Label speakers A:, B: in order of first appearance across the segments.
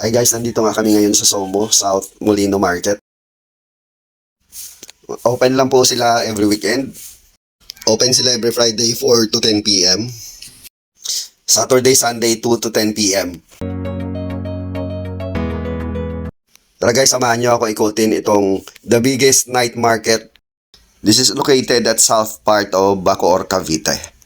A: Hi guys, nandito nga kami ngayon sa Somo, South Molino Market. Open lang po sila every weekend. Open sila every Friday 4 to 10 p.m. Saturday, Sunday 2 to 10 p.m. Tara guys, samahan nyo ako ikutin itong the biggest night market. This is located at south part of Bacoor, Cavite.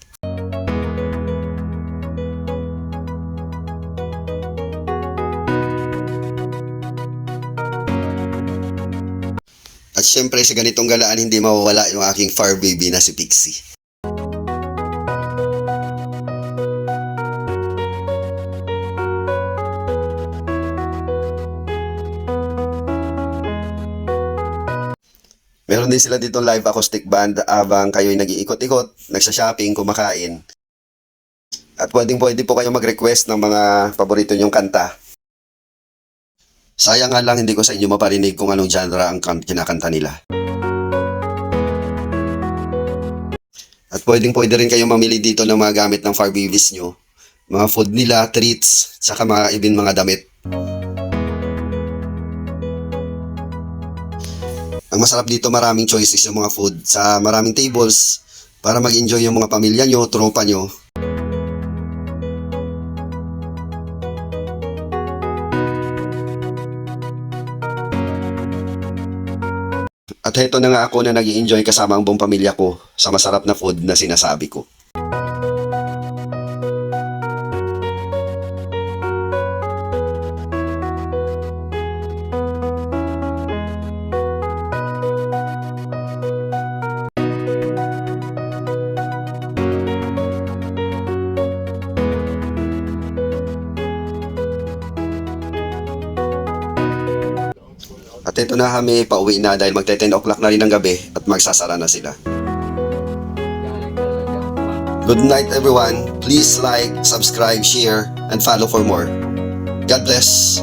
A: At syempre sa ganitong galaan hindi mawawala yung aking fur baby na si Pixie. Meron din sila dito live acoustic band habang kayo'y nag-iikot-ikot, nagsha-shopping, kumakain. At pwede po kayo mag-request ng mga paborito nyong kanta. Sayang nga lang hindi ko sa inyo maparinig kung anong genre ang kinakanta nila. At pwede rin kayong mamili dito ng mga gamit ng fur babies nyo. Mga food nila, treats, saka mga damit. Ang masarap dito, maraming choices yung mga food sa maraming tables para mag-enjoy yung mga pamilya nyo, tropa nyo. At heto na nga ako na nag-i-enjoy kasama ang buong pamilya ko sa masarap na food na sinasabi ko. At ito na kami, pauwi na dahil magte 10 o'clock na rin ng gabi at magsasara na sila. Good night everyone. Please like, subscribe, share, and follow for more. God bless.